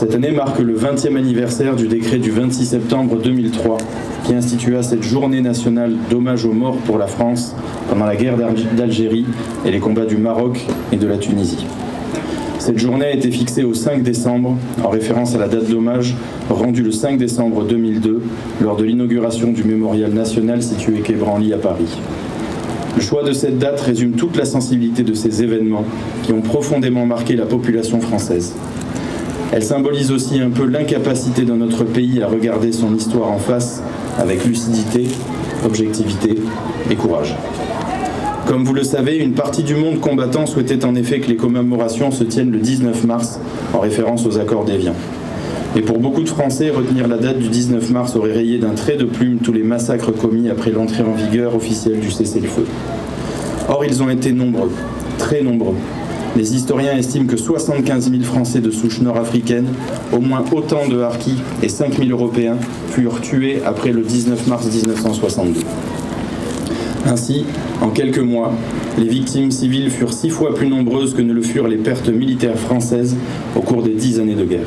Cette année marque le 20e anniversaire du décret du 26 septembre 2003 qui institua cette journée nationale d'hommage aux morts pour la France pendant la guerre d'Algérie et les combats du Maroc et de la Tunisie. Cette journée a été fixée au 5 décembre, en référence à la date d'hommage rendue le 5 décembre 2002 lors de l'inauguration du mémorial national situé quai Branly à Paris. Le choix de cette date résume toute la sensibilité de ces événements qui ont profondément marqué la population française. Elle symbolise aussi un peu l'incapacité de notre pays à regarder son histoire en face avec lucidité, objectivité et courage. Comme vous le savez, une partie du monde combattant souhaitait en effet que les commémorations se tiennent le 19 mars, en référence aux accords d'Évian. Et pour beaucoup de Français, retenir la date du 19 mars aurait rayé d'un trait de plume tous les massacres commis après l'entrée en vigueur officielle du cessez-le-feu. Or, ils ont été nombreux, très nombreux. Les historiens estiment que 75 000 Français de souche nord-africaine, au moins autant de Harkis et 5 000 Européens furent tués après le 19 mars 1962. Ainsi, en quelques mois, les victimes civiles furent 6 fois plus nombreuses que ne le furent les pertes militaires françaises au cours des 10 années de guerre.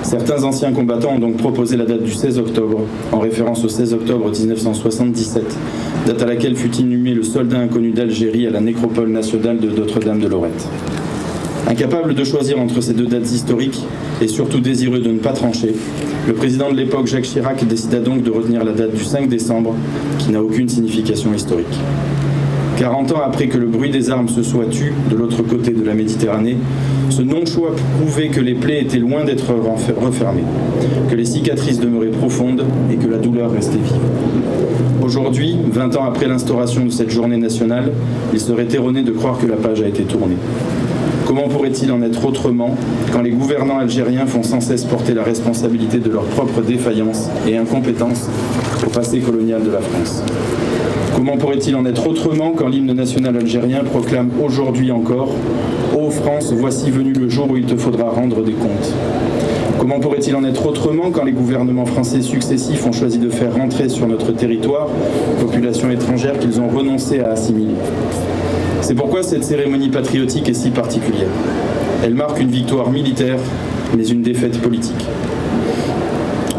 Certains anciens combattants ont donc proposé la date du 16 octobre, en référence au 16 octobre 1977, date à laquelle fut inhumé le soldat inconnu d'Algérie à la nécropole nationale de Notre-Dame de Lorette. Incapable de choisir entre ces deux dates historiques, et surtout désireux de ne pas trancher, le président de l'époque, Jacques Chirac, décida donc de retenir la date du 5 décembre, qui n'a aucune signification historique. 40 ans après que le bruit des armes se soit tu de l'autre côté de la Méditerranée, ce non-choix prouvait que les plaies étaient loin d'être refermées, que les cicatrices demeuraient profondes et que la douleur restait vive. Aujourd'hui, 20 ans après l'instauration de cette journée nationale, il serait erroné de croire que la page a été tournée. Comment pourrait-il en être autrement quand les gouvernants algériens font sans cesse porter la responsabilité de leur propre défaillance et incompétence au passé colonial de la France ? Comment pourrait-il en être autrement quand l'hymne national algérien proclame aujourd'hui encore « Ô France, voici venu le jour où il te faudra rendre des comptes ». Comment pourrait-il en être autrement quand les gouvernements français successifs ont choisi de faire rentrer sur notre territoire populations étrangères qu'ils ont renoncé à assimiler ? C'est pourquoi cette cérémonie patriotique est si particulière. Elle marque une victoire militaire, mais une défaite politique.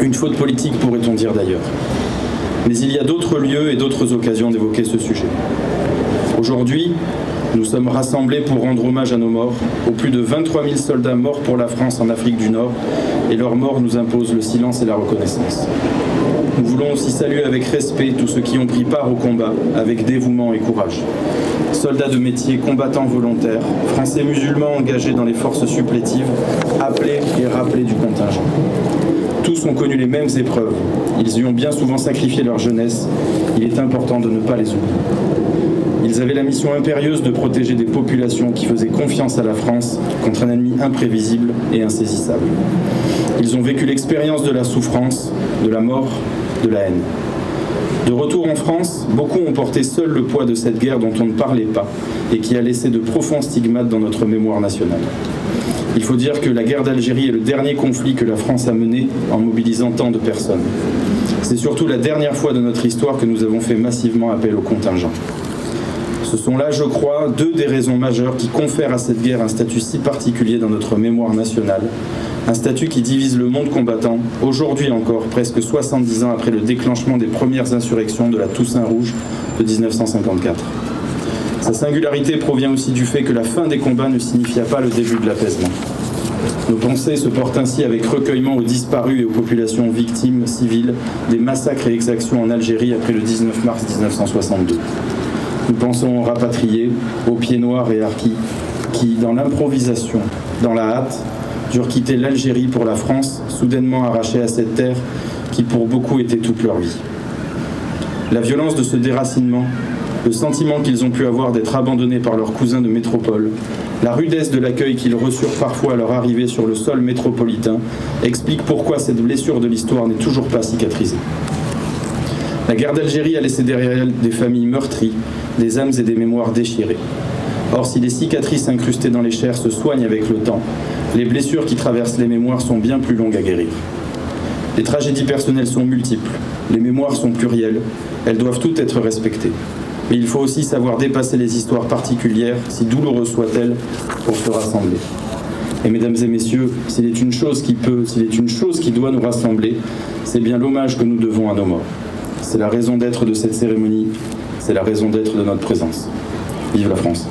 Une faute politique, pourrait-on dire d'ailleurs. Mais il y a d'autres lieux et d'autres occasions d'évoquer ce sujet. Aujourd'hui, nous sommes rassemblés pour rendre hommage à nos morts, aux plus de 23 000 soldats morts pour la France en Afrique du Nord, et leur mort nous impose le silence et la reconnaissance. Nous voulons aussi saluer avec respect tous ceux qui ont pris part au combat, avec dévouement et courage. Soldats de métier, combattants volontaires, Français musulmans engagés dans les forces supplétives, appelés et rappelés du contingent. Tous ont connu les mêmes épreuves, ils y ont bien souvent sacrifié leur jeunesse, il est important de ne pas les oublier. Ils avaient la mission impérieuse de protéger des populations qui faisaient confiance à la France contre un ennemi imprévisible et insaisissable. Ils ont vécu l'expérience de la souffrance, de la mort, de la haine. De retour en France, beaucoup ont porté seuls le poids de cette guerre dont on ne parlait pas et qui a laissé de profonds stigmates dans notre mémoire nationale. Il faut dire que la guerre d'Algérie est le dernier conflit que la France a mené en mobilisant tant de personnes. C'est surtout la dernière fois de notre histoire que nous avons fait massivement appel au contingent. Ce sont là, je crois, deux des raisons majeures qui confèrent à cette guerre un statut si particulier dans notre mémoire nationale, un statut qui divise le monde combattant, aujourd'hui encore, presque 70 ans après le déclenchement des premières insurrections de la Toussaint Rouge de 1954. Sa singularité provient aussi du fait que la fin des combats ne signifia pas le début de l'apaisement. Nos pensées se portent ainsi avec recueillement aux disparus et aux populations victimes civiles des massacres et exactions en Algérie après le 19 mars 1962. Nous pensons aux rapatriés, aux pieds noirs et harkis, qui, dans l'improvisation, dans la hâte, durent quitter l'Algérie pour la France, soudainement arrachés à cette terre qui pour beaucoup était toute leur vie. La violence de ce déracinement, le sentiment qu'ils ont pu avoir d'être abandonnés par leurs cousins de métropole, la rudesse de l'accueil qu'ils reçurent parfois à leur arrivée sur le sol métropolitain, expliquent pourquoi cette blessure de l'histoire n'est toujours pas cicatrisée. La guerre d'Algérie a laissé derrière elle des familles meurtries, des âmes et des mémoires déchirées. Or, si les cicatrices incrustées dans les chairs se soignent avec le temps, les blessures qui traversent les mémoires sont bien plus longues à guérir. Les tragédies personnelles sont multiples, les mémoires sont plurielles, elles doivent toutes être respectées. Mais il faut aussi savoir dépasser les histoires particulières, si douloureuses soient-elles, pour se rassembler. Et mesdames et messieurs, s'il est une chose qui doit nous rassembler, c'est bien l'hommage que nous devons à nos morts. C'est la raison d'être de cette cérémonie, c'est la raison d'être de notre présence. Vive la France!